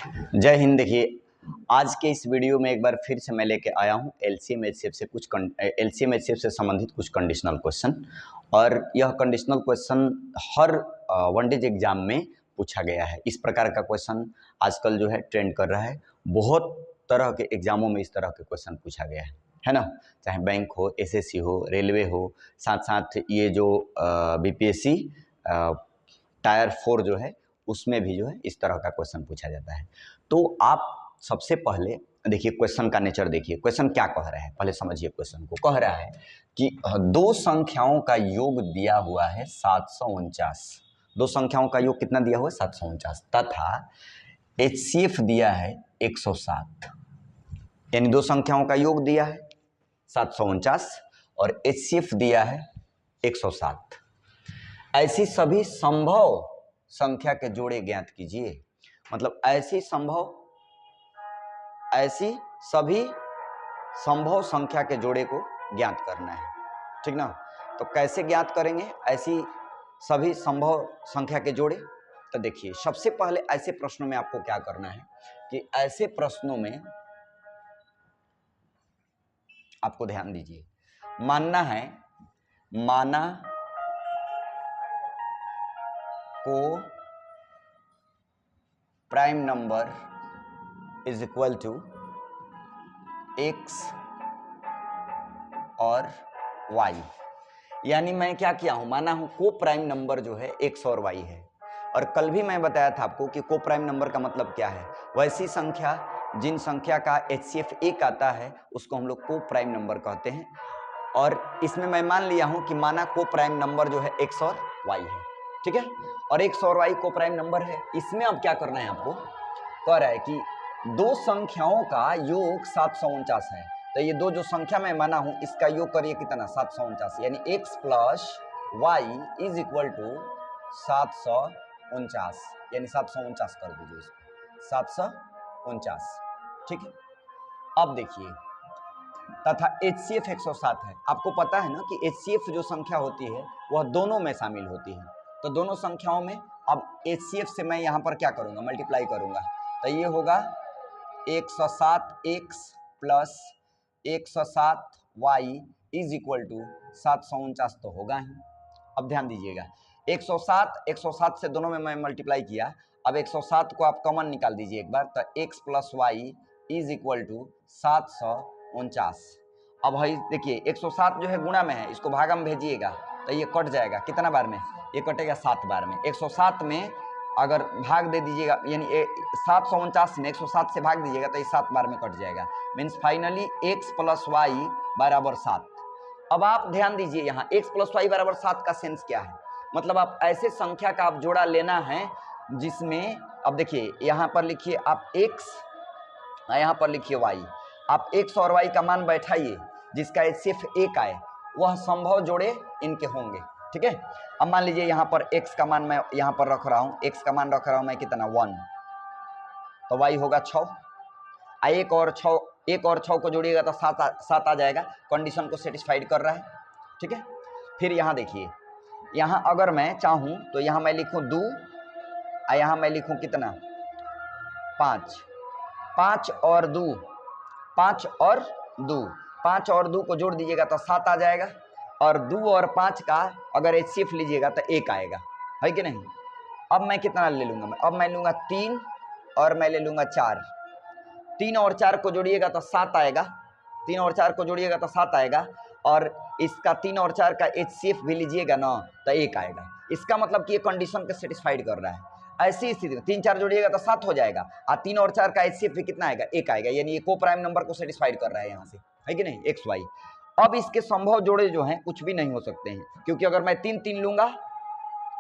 जय हिंद। देखिए, आज के इस वीडियो में एक बार फिर से मैं लेके आया हूँ एलसीएम एचसीएफ से संबंधित कुछ कंडीशनल क्वेश्चन। और यह कंडीशनल क्वेश्चन हर वनडेज एग्जाम में पूछा गया है। इस प्रकार का क्वेश्चन आजकल जो है ट्रेंड कर रहा है। बहुत तरह के एग्जामों में इस तरह के क्वेश्चन पूछा गया है ना। चाहे बैंक हो, एसएससी हो, रेलवे हो, साथ साथ ये जो बीपीएससी टायर 4 जो है उसमें भी जो है इस तरह का क्वेश्चन पूछा जाता है। तो आप सबसे पहले देखिए क्वेश्चन का नेचर देखिए, क्वेश्चन क्या कह रहा है पहले समझिए। क्वेश्चन को कह रहा है कि दो संख्याओं का योग दिया हुआ है 749। दो संख्याओं का योग कितना दिया हुआ है? 749 तथा एचसीएफ दिया है 107। यानी दो संख्याओं का योग दिया है 749 और एचसीएफ दिया है 107। ऐसी सभी संभव संख्या के जोड़े ज्ञात कीजिए। मतलब ऐसी सभी संभव संख्या के जोड़े को ज्ञात करना है, ठीक ना। तो कैसे ज्ञात करेंगे ऐसी सभी संभव संख्या के जोड़े? तो देखिए, सबसे पहले ऐसे प्रश्नों में आपको क्या करना है कि ऐसे प्रश्नों में आपको ध्यान दीजिए, माना को prime number is equal to x और y। यानी मैं क्या किया हूं, माना हूं को प्राइम नंबर जो है x और y है। और कल भी मैं बताया था आपको कि को प्राइम नंबर का मतलब क्या है। वैसी संख्या जिन संख्या का HCF 1 आता है उसको हम लोग को प्राइम नंबर कहते हैं। और इसमें मैं मान लिया हूं कि माना को प्राइम नंबर जो है x और y है, ठीक है। और x और y को प्राइम नंबर है। इसमें अब क्या करना है आपको, कह रहा है कि दो संख्याओं का योग 749 है। तो ये दो जो संख्या मैं माना हूं इसका योग करिए कितना, 749। यानी x plus y is equal to 749। यानी 749 कर दीजिए इसको, 749, ठीक है। अब देखिए, तथा HCF 107 है। आपको पता है ना कि HCF जो संख्या होती है वह दोनों में शामिल होती है। तो दोनों संख्याओं में अब HCF से मैं यहाँ पर क्या करूँगा, मल्टीप्लाई करूँगा। तो ये होगा 107x plus 107y is equal to 749 तो होगा ही। अब ध्यान दीजिएगा, 107 से दोनों में मैं मल्टीप्लाई किया। अब 107 को आप कॉमन निकाल दीजिए एक बार, तो x plus y is equal to 749। अब भाई देखिए 107 जो है गुणा में है, इसको भागा में भेजिएगा तो ये कट जाएगा। कितना बार में? ये कटेगा 7 बार में। 107 में अगर भाग दे दीजिएगा, यानी 749 में 107 से भाग दीजिएगा तो ये 7 बार में कट जाएगा। Means finally x plus y बराबर 7। अब आप ध्यान दीजिए, यहाँ x प्लस वाई बराबर 7 का सेंस क्या है। मतलब आप ऐसे संख्या का आप जोड़ा लेना है जिसमें, अब देखिए यहाँ पर लिखिए आप x, यहाँ पर लिखिए y। आप x और y का मान बैठाइए, जिसका HCF 1 आए वह संभव जोड़े इनके होंगे, ठीक है। अब मान लीजिए यहाँ पर x का मान मैं यहाँ पर रख रहा हूँ, x का मान रख रहा हूँ मैं कितना, 1। तो y होगा 6। एक और 6 को जोड़िएगा तो 7 आ जाएगा। कंडीशन को सेटिस्फाइड कर रहा है, ठीक है। फिर यहाँ देखिए, यहाँ अगर मैं चाहूँ तो यहाँ मैं लिखूँ 2, यहाँ मैं लिखूँ कितना, 5। 5 और 2 को जोड़ दीजिएगा तो 7 आ जाएगा। और 2 और 5 का अगर HCF लीजिएगा तो 1 आएगा, है कि नहीं। अब मैं कितना ले लूँगा, अब मैं लूँगा 3 और मैं ले लूँगा 4। 3 और 4 को जोड़िएगा तो 7 आएगा। 3 और 4 को जोड़िएगा तो 7 आएगा। और इसका 3 और 4 का HCF भी लीजिएगा ना तो 1 आएगा। इसका मतलब कि ये कंडीशन को सेटिस्फाइड कर रहा है। ऐसी स्थिति में 3 4 जोड़िएगा तो 7 हो जाएगा, और 3 और 4 का HCF भी कितना आएगा, 1 आएगा। यानी ये को प्राइम नंबर को सेटिस्फाइड कर रहा है यहाँ से, है कि नहीं, एक्स वाई। अब इसके संभव जोड़े जो हैं कुछ भी नहीं हो सकते हैं, क्योंकि अगर मैं 3 3 लूंगा,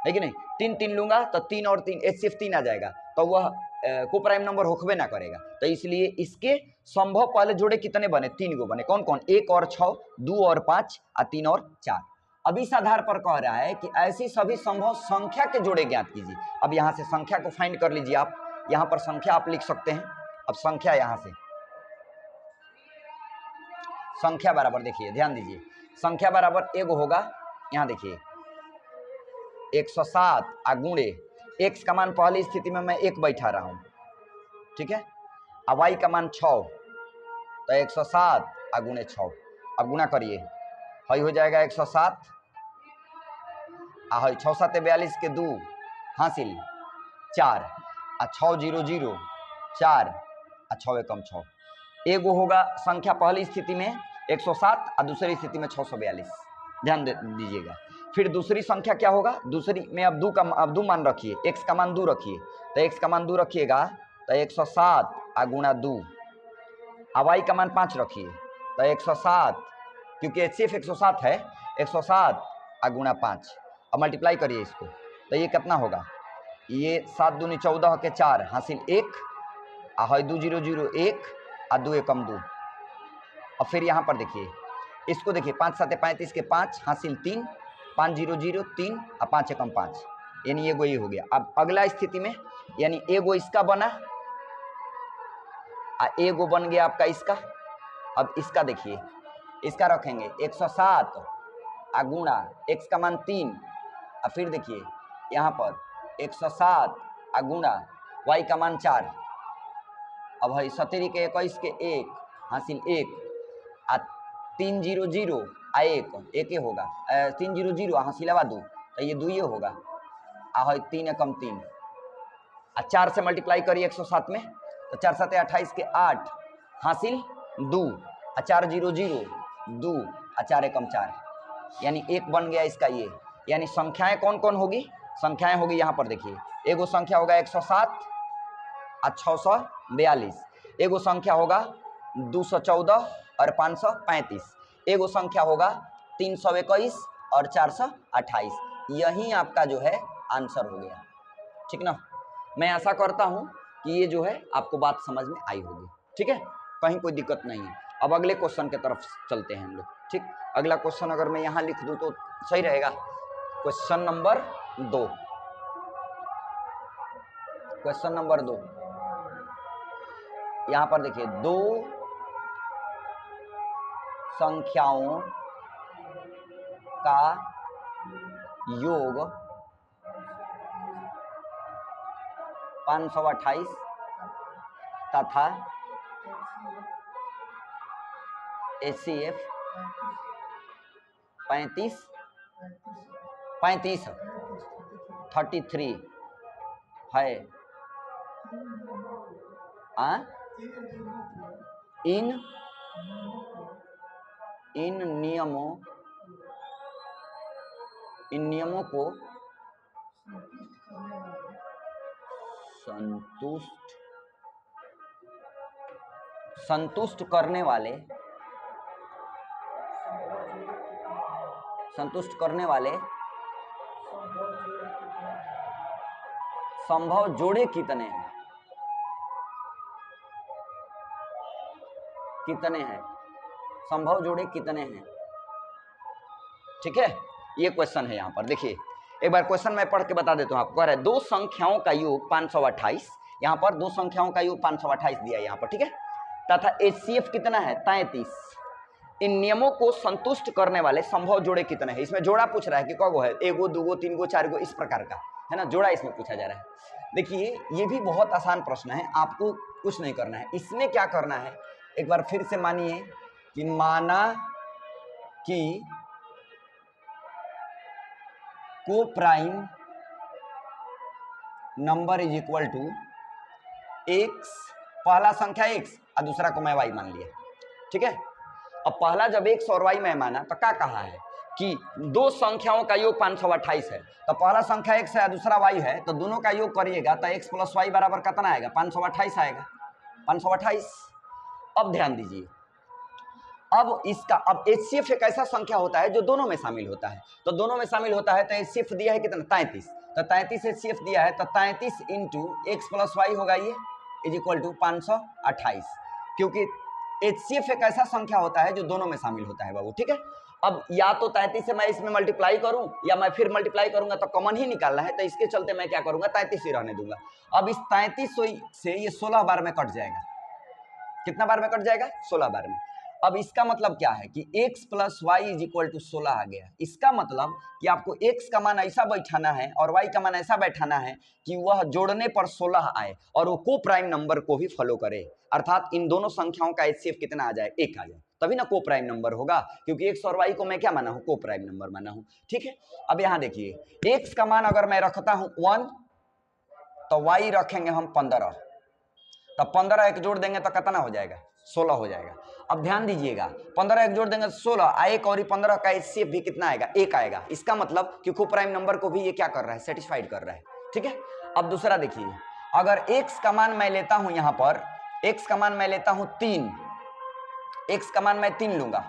है कि नहीं, 3 3 लूंगा तो 3 और 3 HCF 3 आ जाएगा, तो वह को प्राइम नंबर होखबे ना करेगा। तो इसलिए इसके संभव पहले जोड़े कितने बने, 3 गो बने। कौन कौन? 1 और 6, 2 और 5 और 3 और 4। अब इस आधार पर कह रहा है कि ऐसी सभी संभव संख्या के जोड़े ज्ञात कीजिए। अब यहाँ से संख्या को फाइंड कर लीजिए आप, यहाँ पर संख्या आप लिख सकते हैं। अब संख्या यहाँ से, संख्या बराबर देखिए, ध्यान दीजिए, संख्या बराबर एगो होगा, यहाँ देखिए 107 गुणे x का मान पहली स्थिति में मैं 1 बैठा रहा हूँ, ठीक है। अब y का मान 6 तो 107 गुणे 6। अब गुना करिए, हई हो जाएगा 107 हई 6 7 42 के 2 हासिल 4 6 0 0 4 6 एकम 6। एगो होगा संख्या पहली स्थिति में 107 और दूसरी स्थिति में 642, ध्यान दीजिएगा। फिर दूसरी संख्या क्या होगा, दूसरी में अब दो मान रखिए, x का मान 2 रखिए, तो x का मान 2 रखिएगा तो 107 गुणा 2। अब y का मान 5 रखिए तो 107, क्योंकि HCF 107 है, 107 गुणा 5। अब मल्टीप्लाई करिए इसको तो ये कितना होगा, ये 7 दूनी 14 के 4 हासिल 1 है 2 0 0 1 2 एकम 2। अब फिर यहाँ पर देखिए, इसको देखिए 5 7 35 के 5 हासिल 3 5 0 0 3 और 5 एकम 5, यानी एगो ये हो गया। अब अगला स्थिति में यानी एगो इसका बना एगो बन गया आपका इसका। अब इसका देखिए, इसका रखेंगे 107 गुणा x का मान 3 और फिर देखिए यहाँ पर 107 गुणा y का मान 4। अब है 17 के 21 के 1 हासिल 1 3 0 0 1 1 होगा 3 0 0 हासिल 2 तो ये 2 ये होगा है 3 एकम 3 4 से मल्टीप्लाई करिए 107 में तो 4 7 28 के 8 हासिल 2 4 0 0 2 4 एकम 4, यानी 1 बन गया इसका ये। यानी संख्याएं कौन कौन होगी, संख्याएं होगी यहाँ पर देखिए, एगो संख्या होगा 107 और 642, एगो संख्या होगा 214 और 535, एगो संख्या होगा 321 और 428। यही आपका जो है आंसर हो गया, ठीक ना। मैं आशा करता हूं कि ये जो है आपको बात समझ में आई होगी, ठीक है, कहीं कोई दिक्कत नहीं है। अब अगले क्वेश्चन की तरफ चलते हैं हम लोग, ठीक। अगला क्वेश्चन अगर मैं यहाँ लिख दूं तो सही रहेगा। क्वेश्चन नंबर 2, क्वेश्चन नंबर 2 यहाँ पर देखिए, दो संख्याओं का योग 528 तथा HCF 33 है। इन नियमों को संतुष्ट करने वाले संभव जोड़े कितने हैं, संभव जोड़े कितने हैं, ठीक है। ये क्वेश्चन है यहाँ पर देखिए, एक बार क्वेश्चन मैं पढ़ के बता देता हूँ आपको। कह रहा है दो संख्याओं का योग 528, यहाँ पर दो संख्याओं का योग 528 दिया है यहाँ पर, ठीक है, तथा HCF कितना है 33। इन नियमों को संतुष्ट करने वाले संभव जोड़े कितने हैं। इसमें जोड़ा पूछ रहा है कि कौगो है, एगो दूगो तीन गो चार गो, इस प्रकार का है ना, जोड़ा इसमें पूछा जा रहा है। देखिए ये भी बहुत आसान प्रश्न है, आपको कुछ नहीं करना है। इसमें क्या करना है, एक बार फिर से मानिए कि माना कि को prime number is equal to x, पहला संख्या x और दूसरा को मैं y मान लिया, ठीक है। अब पहला जब x और y मैं माना तो क्या कहा है कि दो संख्याओं का योग 528 है, तो पहला संख्या x है और दूसरा y है, तो दोनों का योग करिएगा तो x प्लस y बराबर कितना आएगा 528 आएगा, 528। अब ध्यान दीजिए, अब इसका अब HCF एक ऐसा संख्या होता है जो दोनों में शामिल होता है, तो दोनों में शामिल होता है तो HCF दिया है कितना 33, तो 33 HCF दिया है, तो 33 इंटू एक्स प्लस वाई होगा ये इज इक्वल टू 528, क्योंकि HCF एक ऐसा संख्या होता है जो दोनों में शामिल होता है बाबू, ठीक है। अब या तो 33 से मैं इसमें मल्टीप्लाई करूं या मैं फिर मल्टीप्लाई करूंगा, तो कॉमन ही निकालना है, तो इसके चलते मैं क्या करूंगा 33 ही रहने दूंगा। अब इस 33 से ये 16 बार में कट जाएगा, कितना बार में कट जाएगा 16 बार में। अब इसका मतलब क्या है कि x plus y is equal to 16 आ गया। इसका मतलब कि आपको x का मान ऐसा बैठाना है और y का मान ऐसा बैठाना है कि वह जोड़ने पर 16 आए और वो को प्राइम नंबर को भी फॉलो करे, अर्थात इन दोनों संख्याओं का HCF कितना आ जाए, 1 आ जाए, तभी ना को प्राइम नंबर होगा, क्योंकि x और y को मैं क्या माना हूं, को प्राइम नंबर माना हूं। ठीक है, अब यहां देखिए x का मान अगर मैं रखता हूं 1 तो y रखेंगे हम 15, तब 15 एक जोड़ देंगे तो कितना हो जाएगा, 16 हो जाएगा। अब ध्यान दीजिएगा 15 एक जोड़ देंगे तो 16, एक और 15 का HCF भी कितना आएगा, 1 आएगा। इसका मतलब कि को प्राइम नंबर को भी ये क्या कर रहा है, सेटिस्फाइड कर रहा है। ठीक है, अब दूसरा देखिए, अगर x का मान मैं लेता हूं, यहां पर x का मान मैं लेता हूं 3, x का मान मैं 3 लूंगा,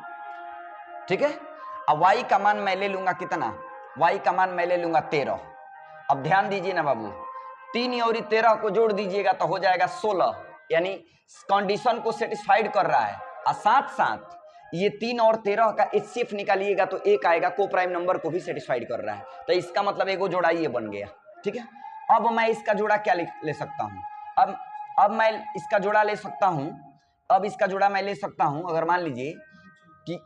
ठीक है। अब y का मान मैं ले लूंगा कितना, y का मान मैं ले लूंगा 13। अब ध्यान दीजिए ना बाबू, 3 और 13 को जोड़ दीजिएगा तो हो जाएगा 16, यानी कंडीशन को सेटिस्फाइड कर रहा है। और साथ साथ ये 3 और 13 का HCF निकालिएगा तो 1 आएगा, को प्राइम नंबर को भी सेटिस्फाइड कर रहा है। तो इसका मतलब एगो जोड़ा ये बन गया। ठीक है, अब मैं इसका जोड़ा क्या ले सकता हूं, अब मैं इसका जोड़ा ले सकता हूं, अब इसका जोड़ा मैं ले सकता हूं, अगर मान लीजिए कि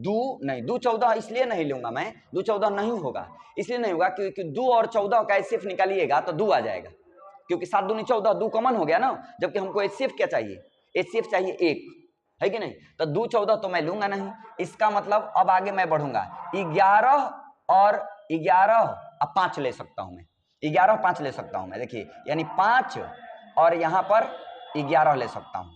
2 14 इसलिए नहीं लूंगा मैं, 2 14 नहीं होगा, इसलिए नहीं होगा क्योंकि 2 और 14 का HCF निकालिएगा तो 2 आ जाएगा, क्योंकि 7 दूनी 14, 2 कॉमन हो गया ना, जबकि हमको HCF क्या चाहिए, HCF चाहिए 1, है कि नहीं। तो 2 14 तो मैं लूंगा नहीं। इसका मतलब अब आगे मैं बढ़ूंगा, 11 और 11 अब 5 ले सकता हूं मैं, 11 5 ले सकता हूं मैं, देखिए यानी 5 और यहां पर 11 ले सकता हूं,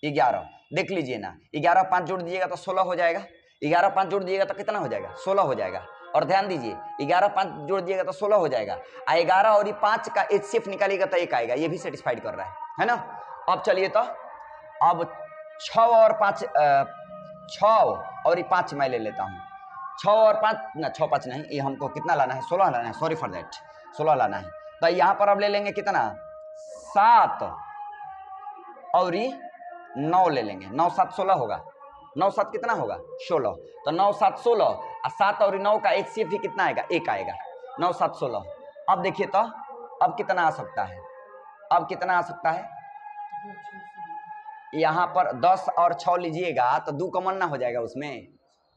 11 देख लीजिए ना, 11 5 जोड़ दीजिएगा तो 16 हो जाएगा, 11 5 जोड़ दीजिएगा तो कितना हो जाएगा, 16 हो जाएगा। और ध्यान दीजिए 11 5 जोड़ दीजिएगा तो 16 हो जाएगा, 11 और 5 का HCF निकालिएगा तो 1 आएगा, ये भी सेटिस्फाइड कर रहा है ना। अब चलिए तो अब 6 और 5 5 मैं ले लेता हूँ, 6 और 5 ना, 6 5 नहीं, ये हमको कितना लाना है, 16 लाना है, सॉरी फॉर दैट, 16 लाना है। तो यहाँ पर अब ले लेंगे कितना, 7 और 9 ले लेंगे, 9 7 16 होगा, 9 7 कितना होगा, 16। तो 9 7 16 और 7 और 9 का HCF भी कितना आएगा, 1 आएगा, 9 7 16। अब देखिए तो अब कितना आ सकता है, अब कितना आ सकता है, यहाँ पर 10 और 6 लीजिएगा तो 2 कॉमन ना हो जाएगा, उसमें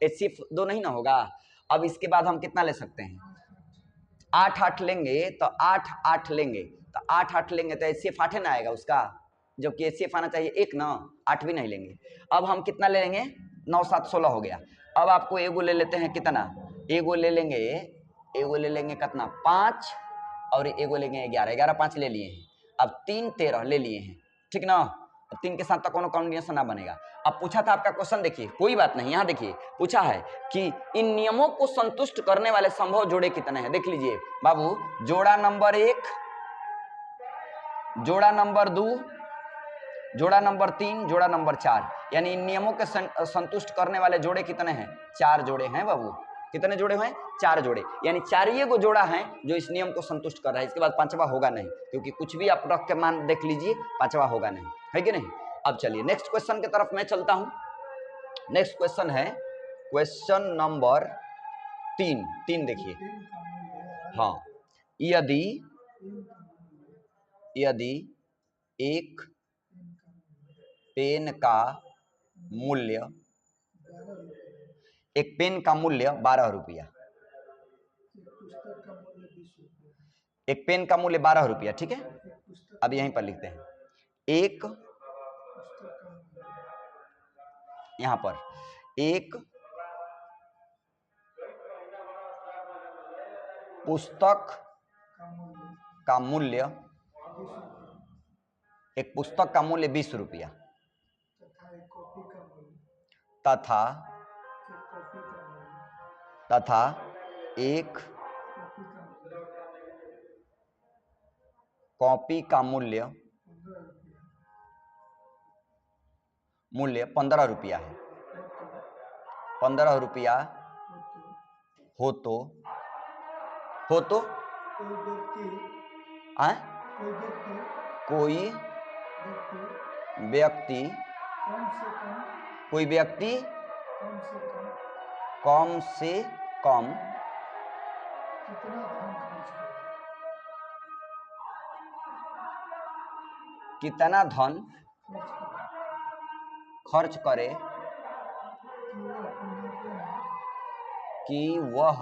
HCF 2 नहीं ना होगा। अब इसके बाद हम कितना ले सकते हैं, 8 8 लेंगे, तो 8 8 लेंगे, तो 8 8 लेंगे तो HCF 8 ना आएगा उसका, जबकि HCF आना चाहिए 1 ना, 8 भी नहीं लेंगे। अब हम कितना ले लेंगे, 9 7 16 हो गया। अब आपको एगो ले लेते हैं कितना, एगो ले लेंगे, एगो ले लेंगे कितना, 5 और एगो लेंगे 11, 11 5 ले लिए हैं। अब 3 13 ले लिए हैं, ठीक ना। अब 3 के साथ तो कोनो कॉम्बिनेशन ना बनेगा। अब पूछा था आपका क्वेश्चन, देखिए कोई बात नहीं, यहाँ देखिए पूछा है कि इन नियमों को संतुष्ट करने वाले संभव जोड़े कितने हैं। देख लीजिए बाबू, जोड़ा नंबर 1, जोड़ा नंबर 2, जोड़ा नंबर 3, जोड़ा नंबर 4, यानी इन नियमों के संतुष्ट करने वाले जोड़े कितने हैं, 4 जोड़े हैं बाबू। कितने जोड़े हैं, 4 जोड़े, यानी 4 ही को जोड़ा है जो इस नियम को संतुष्ट कर रहा है। इसके बाद पांचवा होगा नहीं, क्योंकि कुछ भी आप रख के मान देख लीजिए, पांचवा होगा नहीं, है कि नहीं। अब चलिए नेक्स्ट क्वेश्चन की तरफ मैं चलता हूं। नेक्स्ट क्वेश्चन है क्वेश्चन नंबर 3 देखिए, हाँ, यदि एक पेन का मूल्य, एक पेन का मूल्य 12 रुपया, एक पेन का मूल्य 12 रुपया, ठीक है। अब यहीं पर लिखते हैं, एक यहां पर एक पुस्तक का मूल्य, एक पुस्तक का मूल्य 20 रुपया तथा एक कॉपी का मूल्य 15 रुपया है, 15 रुपया हो तो कोई व्यक्ति कम से कम कितना धन खर्च करे कि वह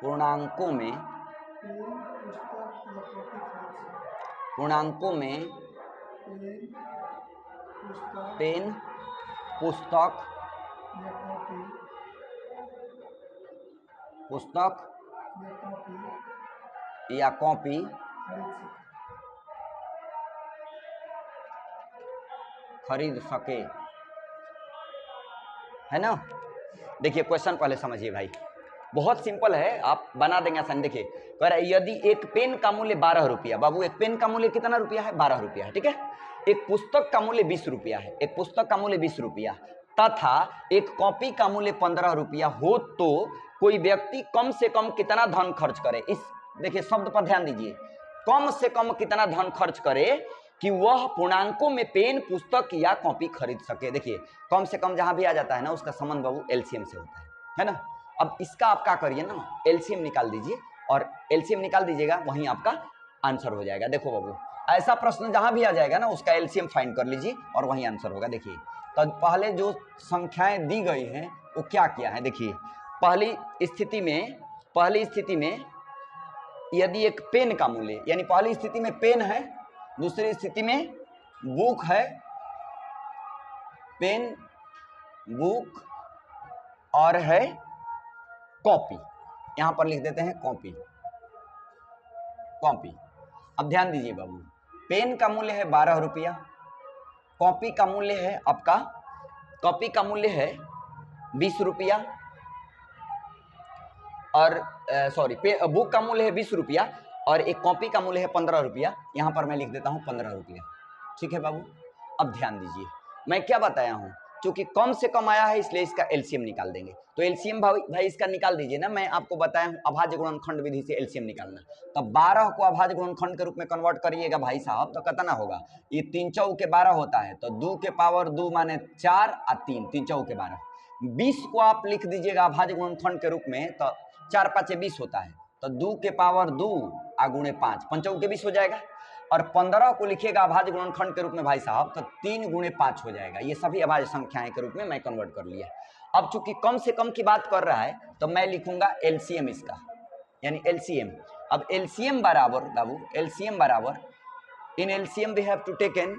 पूर्णांकों में पेन, पुस्तक या कॉपी खरीद सके, है ना। देखिए क्वेश्चन पहले समझिए भाई, बहुत सिंपल है, आप बना देंगे आसान। देखिए कह रहा है यदि एक पेन का मूल्य 12 रुपया, बाबू एक पेन का मूल्य कितना रुपया है? 12 रुपया है, ठीक है। एक पुस्तक का मूल्य 20 रुपया है, एक पुस्तक का मूल्य 20 रुपया तथा एक कॉपी का मूल्य 15 रुपया हो तो कोई व्यक्ति कम से कम कितना धन खर्च करे? इस देखिए शब्द पर ध्यान दीजिए, कम से कम कितना धन खर्च करे कि वह पूर्णांकों में पेन, पुस्तक या कॉपी खरीद सके। देखिए कम से कम जहां भी आ जाता है ना, उसका संबंध बाबू एलसीएम से होता है ना। अब इसका आप क्या करिए ना, एलसीएम निकाल दीजिए, और एलसीएम निकाल दीजिएगा, वहीं आपका आंसर हो जाएगा। देखो बाबू ऐसा प्रश्न जहां भी आ जाएगा ना, उसका एलसीएम फाइंड कर लीजिए और वहीं आंसर होगा। देखिए तो पहले जो संख्याएं दी गई हैं वो क्या किया है, देखिए पहली स्थिति में यदि एक पेन का मूल्य, यानी पहली स्थिति में पेन है, दूसरी स्थिति में बुक है, पेन, बुक और है कॉपी, यहां पर लिख देते हैं कॉपी। अब ध्यान दीजिए बाबू, पेन का मूल्य है 12 रुपया, कॉपी का मूल्य है आपका 20 रुपया, और बुक का मूल्य है 20 रुपया और एक कॉपी का मूल्य है 15 रुपया। यहां पर मैं लिख देता हूं 15 रुपया, ठीक है बाबू। अब ध्यान दीजिए, मैं क्या बताया हूं, क्योंकि कम से कम आया है इसलिए इसका एलसीएम निकाल देंगे। तो एलसीएम भाई इसका निकाल दीजिए ना, मैं आपको बताया हूं अभाज्य गुणनखंड विधि से एलसीएम निकालना। तब 12 को अभाज्य गुणनखंड के रूप में कन्वर्ट करिएगा भाई साहब, तो कितना होगा? ये 3 चौके 12 होता है, तो 2 के पावर 2 माने 4 और 3 चौके 12। 20 को आप लिख दीजिएगा अभाज्य गुणनखंड के रूप में, तो 4 5 20 होता है, तो 2 के पावर 2 आ गुणे 5, 5 चौके 20 हो जाएगा। और 15 को लिखिएगा अभाज्य गुणनखंड के रूप में भाई साहब, तो 3 गुणे 5 हो जाएगा। ये सभी अभाज्य संख्याएं के रूप में मैं कन्वर्ट कर लिया। अब चूंकि कम से कम की बात कर रहा है, तो मैं लिखूंगा एलसीएम इसका, यानी एलसीएम। अब एलसीएम बराबर बाबू, एलसीएम बराबर, in LCM we have to taken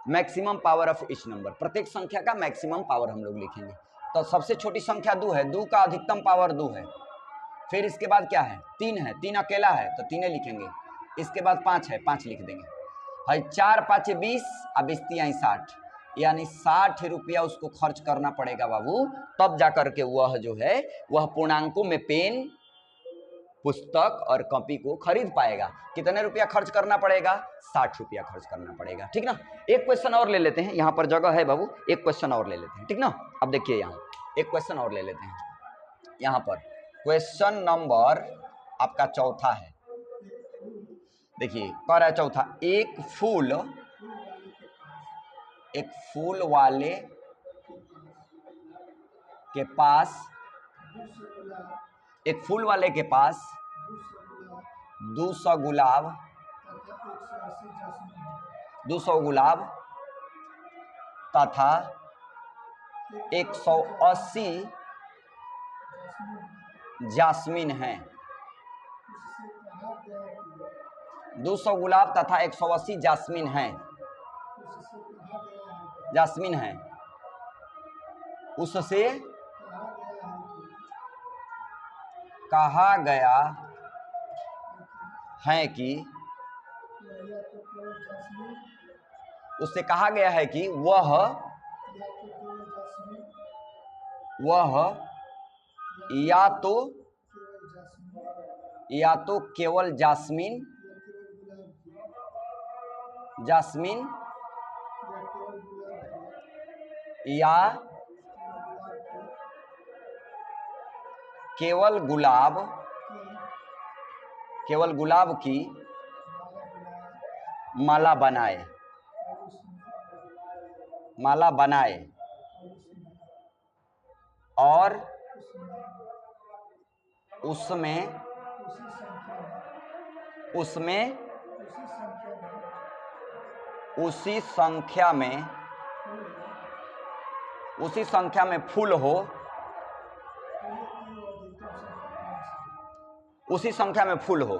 maximum power of each number. प्रत्येक संख्या का मैक्सिमम पावर हम लोग लिखेंगे। तो सबसे छोटी संख्या 2 है, 2 का अधिकतम पावर 2 है। फिर इसके बाद क्या है? 3 है, 3 अकेला है तो 3 लिखेंगे। इसके बाद 5 है, 5 लिख देंगे भाई। 4 5 20 अब 60, यानी 60 रुपया उसको खर्च करना पड़ेगा बाबू, तब जाकर के वह जो है वह पूर्णांकों में पेन, पुस्तक और कॉपी को खरीद पाएगा। कितने रुपया खर्च करना पड़ेगा? 60 रुपया खर्च करना पड़ेगा, ठीक ना। एक क्वेश्चन और ले लेते हैं, यहाँ पर जगह है बाबू, एक क्वेश्चन और ले लेते हैं, ठीक ना। अब देखिए यहाँ एक क्वेश्चन और ले लेते हैं, यहाँ पर क्वेश्चन नंबर आपका चौथा है। देखिए कह रहा है चौथा, एक फूल वाले के पास 200 गुलाब तथा 180 जास्मीन है। 200 गुलाब तथा 180 जास्मीन है, उससे कहा गया है कि वह या तो केवल जास्मीन या केवल गुलाब की माला बनाए और उसमें उसी संख्या में उसी संख्या में फुल हो, उसी संख्या में फुल हो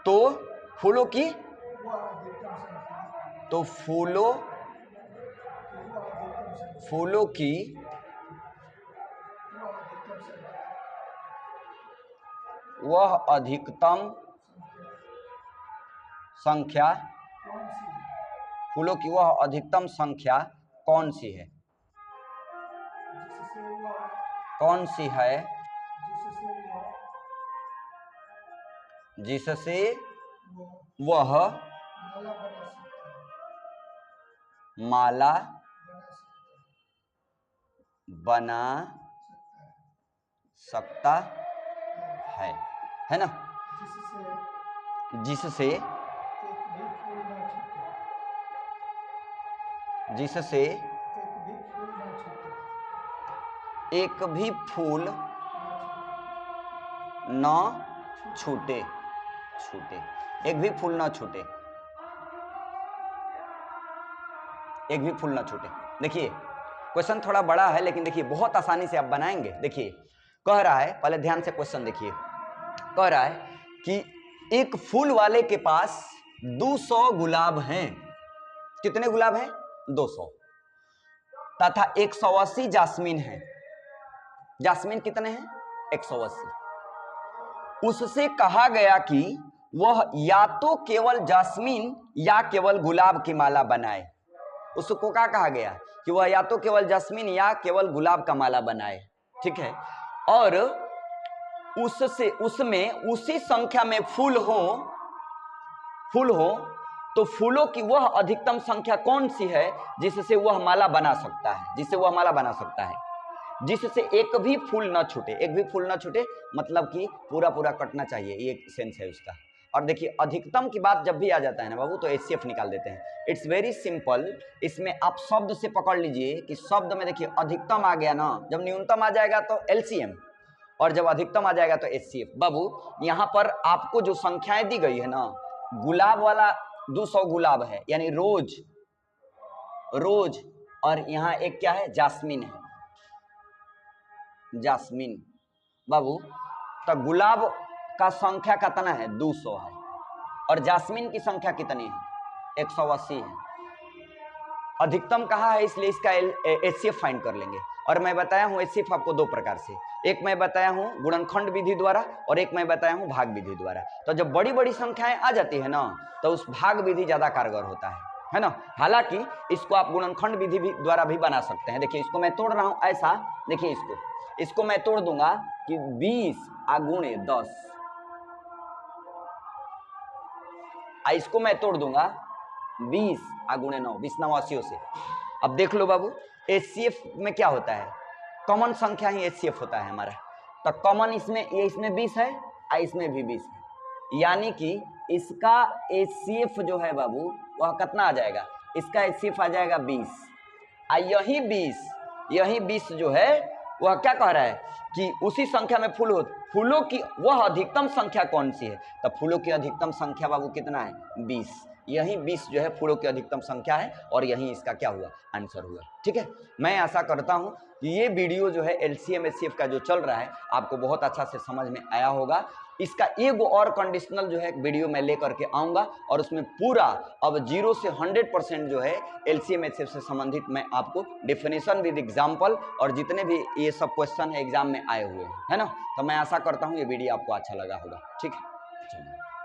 तो फूलों की, तो फूलों की वह अधिकतम संख्या, फूलों की वह अधिकतम संख्या कौन सी है? कौन सी है जिससे वह माला बना सकता है ना? जिससे एक भी फूल न छूटे, एक भी फूल न छूटे, एक भी फूल न छूटे। देखिए क्वेश्चन थोड़ा बड़ा है, लेकिन देखिए बहुत आसानी से आप बनाएंगे। देखिए कह रहा है, पहले ध्यान से क्वेश्चन देखिए, कह रहा है कि एक फूल वाले के पास 200 गुलाब हैं। कितने गुलाब हैं? 200। तथा 180 जास्मीन है। जास्मीन कितने हैं? 180। उससे कहा गया कि वह या तो केवल जास्मीन या केवल गुलाब की माला बनाए। उसको क्या कहा गया कि वह या तो केवल जास्मीन या केवल गुलाब का माला बनाए, ठीक है। और उसमें उसी संख्या में फूल हो तो फूलों की वह अधिकतम संख्या कौन सी है जिससे वह माला बना सकता है, जिससे एक भी फूल न छूटे। एक भी फूल न छूटे मतलब कि पूरा कटना चाहिए, ये सेंस है उसका। और देखिए अधिकतम की बात जब भी आ जाता है ना बाबू, तो HCF निकाल देते हैं। It's very simple. इसमें आप शब्द से पकड़ लीजिए कि शब्द में देखिए अधिकतम आ गया ना, जब न्यूनतम आ जाएगा तो LCM, और जब अधिकतम आ जाएगा तो HCF। बाबू यहाँ पर आपको जो संख्याएं दी गई है ना, गुलाब वाला 200 गुलाब है, यानी रोज, और यहाँ एक क्या है? जास्मीन है, जास्मीन। बाबू तो गुलाब का संख्या कितना है? 200 है, और जास्मीन की संख्या कितनी है? 180 है। अधिकतम कहा है, इसलिए इसका HCF फाइंड कर लेंगे। और मैं बताया हूं HCF आपको दो प्रकार से, एक मैं बताया हूं गुणनखंड विधि द्वारा, और एक मैं बताया हूं भाग विधि द्वारा। तो जब बड़ी बड़ी संख्याएं आ जाती है ना, तो उस भाग विधि ज्यादा कारगर होता है ना। हालांकि इसको आप गुणनखंड विधि द्वारा भी बना सकते हैं। देखिए इसको मैं तोड़ रहा हूं ऐसा, देखिए इसको मैं तोड़ दूंगा कि 20 गुणे 10, इसको मैं तोड़ दूंगा 20 गुणे 9, 20 9 80 से। अब देख लो बाबू, HCF में क्या होता है? कॉमन संख्या ही HCF होता है हमारा। तो कॉमन इसमें 20 है, इसमें भी 20 है, यानी कि इसका HCF जो है बाबू वह कितना आ जाएगा? इसका HCF आ जाएगा 20। यही 20 जो है वह क्या कह रहा है कि उसी संख्या में फूलों की वह अधिकतम संख्या कौन सी है? तो फूलों की अधिकतम संख्या बाबू कितना है? 20। यही 20 जो है फूलों की अधिकतम संख्या है, और यही इसका क्या हुआ? आंसर हुआ। ठीक है, मैं आशा करता हूं कि ये वीडियो जो है LCM HCF का जो चल रहा है आपको बहुत अच्छा से समझ में आया होगा। इसका एक और कंडीशनल जो है वीडियो मैं लेकर के आऊंगा, और उसमें पूरा अब 0 से 100% जो है LCM HCF से संबंधित मैं आपको डेफिनेशन विद एग्जाम्पल और जितने भी ये सब क्वेश्चन है एग्जाम में आए हुए हैं, है ना। तो मैं आशा करता हूँ ये वीडियो आपको अच्छा लगा होगा। ठीक है।